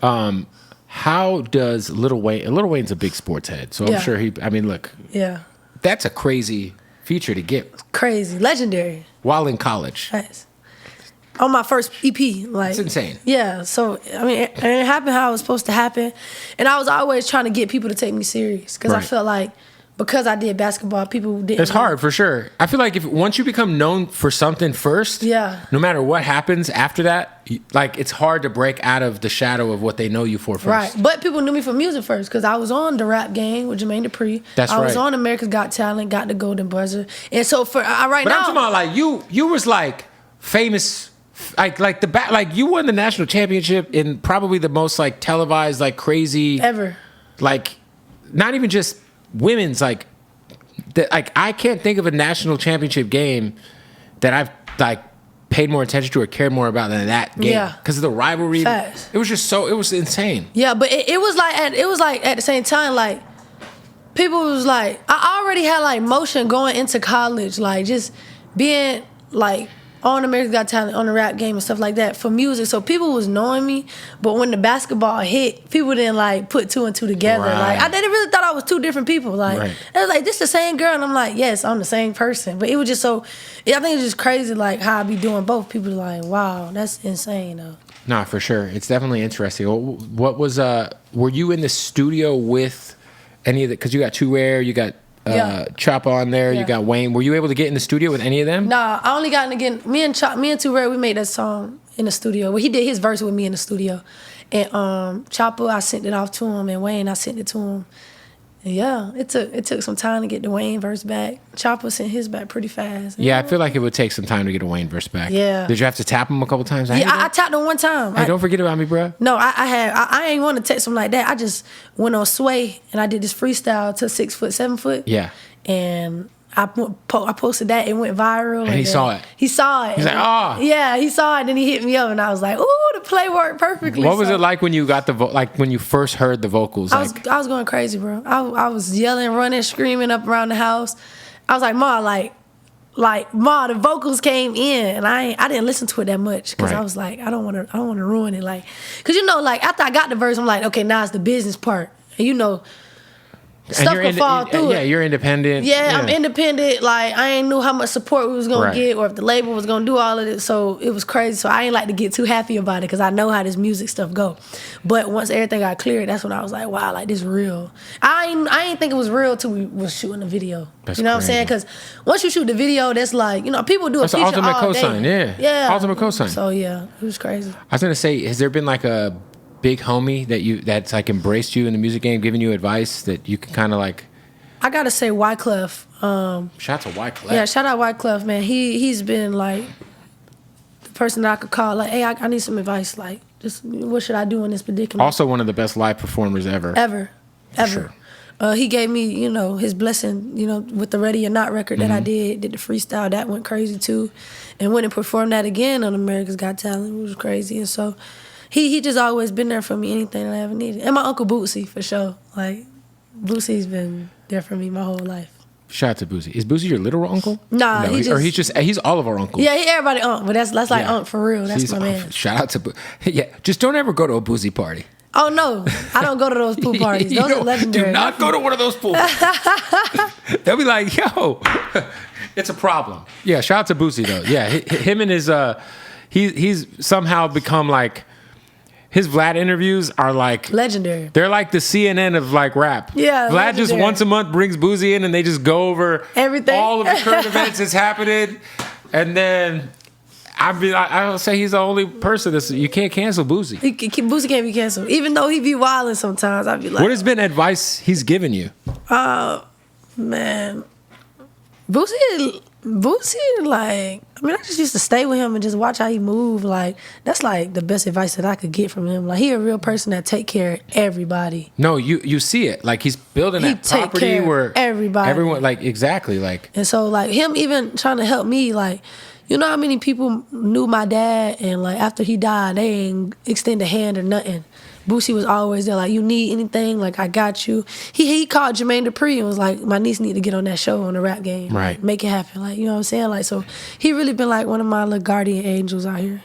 How does Lil Wayne? Lil Wayne's a big sports head, so I'm sure he. I mean, look, that's a crazy feature to get. Crazy, legendary. While in college. Nice. On my first EP, like it's insane. Yeah, so I mean, it happened how it was supposed to happen, and I was always trying to get people to take me serious because I felt like because I did basketball, people didn't. It's hard for sure. I feel like if once you become known for something first, no matter what happens after that, like it's hard to break out of the shadow of what they know you for first. Right, but people knew me for music first because I was on the Rap Game with Jermaine Dupri. I was on America's Got Talent, got the Golden Buzzer, and so for now. But I'm talking about like you was like famous. Like you won the national championship in probably the most like televised like crazy ever. Like not even just women's like I can't think of a national championship game that I've like paid more attention to or cared more about than that game. Yeah, because of the rivalry. Facts. It was just it was insane. Yeah, but it was like at the same time like people was like I already had like motion going into college like just being like on America's Got Talent, on the Rap Game and stuff like that for music. So people was knowing me, but when the basketball hit, people didn't like put two and two together. Right. Like I didn't really thought I was two different people. Like it was like this the same girl, and I'm like, yes, I'm the same person. But it was just I think it's just crazy like how I be doing both. People are like, wow, that's insane though. Nah, for sure, it's definitely interesting. What was were you in the studio with any of the? Because you got Two Air, you got. Chopper on there, you got Wayne. Were you able to get in the studio with any of them? Nah, I only got in again. Me and Two Rare, we made that song in the studio. Well, he did his verse with me in the studio, and Chopper, I sent it off to him, and Wayne, I sent it to him. And it took some time to get the Wayne verse back. Chopper sent his back pretty fast. Yeah, I feel like it would take some time to get a Wayne verse back. Yeah. Did you have to tap him a couple times? I tapped him one time. Hey, don't forget about me, bro. No, I ain't want to text him like that. I just went on Sway and I did this freestyle to 6 foot, 7 foot. Yeah. And I posted that. It went viral. And he saw it. He saw it. He's like, oh. Yeah, he saw it. Then he hit me up, and I was like, ooh, the play worked perfectly. What was it like when you got when you first heard the vocals? I was going crazy, bro. I was yelling, running, screaming up around the house. I was like, Ma, Ma, the vocals came in, and I didn't listen to it that much because I was like, I don't want to ruin it, like, because after I got the verse, I'm like, okay, now it's the business part, and stuff can fall through. Yeah, you're independent. Yeah, I'm independent. Like, I ain't knew how much support we was going to get or if the label was going to do all of it. So it was crazy. So I ain't like to get too happy about it because I know how this music stuff go. But once everything got cleared, that's when I was like, wow, like, this real. I ain't think it was real till we was shooting the video. That's you know crazy. what I'm saying? Because once you shoot the video, that's like, people do a feature ultimate all cosign, day. yeah. Ultimate cosign. So, yeah, it was crazy. I was going to say, has there been like a big homie that's like embraced you in the music game, giving you advice that you can kind of like... I gotta say Wyclef. Shout out to Wyclef. Yeah, shout out Wyclef, man. He's been like the person that I could call, like, hey, I need some advice. Like, just what should I do in this predicament? Also one of the best live performers ever. Ever. Sure. He gave me, his blessing, with the Ready or Not record that I did the freestyle. That went crazy too. And went and performed that again on America's Got Talent, which was crazy. And so he just always been there for me, anything that I ever needed. And my Uncle Boosie, for sure. Like, Boosie's been there for me my whole life. Shout out to Boosie. Is Boosie your literal uncle? Nah, no, he's all of our uncles. Yeah, he everybody uncle, but that's like uncle for real. That's my man. Shout out to Boosie. Yeah, just don't ever go to a Boosie party. Oh no, I don't go to those pool parties. Those are legendary. Do not go to one of those pools. They'll be like, yo, it's a problem. Yeah, shout out to Boosie though. Yeah, him and his he's somehow become like. His Vlad interviews are like... legendary. They're like the CNN of like rap. Yeah, Vlad legendary. just once a month brings Boosie in and they just go over... everything. All of the current events that's happening. And then... I'll say he's the only person you can't cancel Boosie. Boosie can't be canceled. Even though he be wilding sometimes, I'd be like... What has been advice he's given you? Man. Boosie, like, I just used to stay with him and just watch how he move. Like, that's like the best advice that I could get from him. Like, he a real person that take care of everybody. No, you see it. Like, he's building that property where everyone, like, exactly, like. And so, like, him even trying to help me, like, you know how many people knew my dad and, like, after he died, they ain't extend a hand or nothing. Boosie was always there, like, you need anything, like, I got you. He called Jermaine Dupri and was like, my niece need to get on that show on the Rap Game. Right. Make it happen, like, you know what I'm saying? Like, so he really been like one of my little guardian angels out here.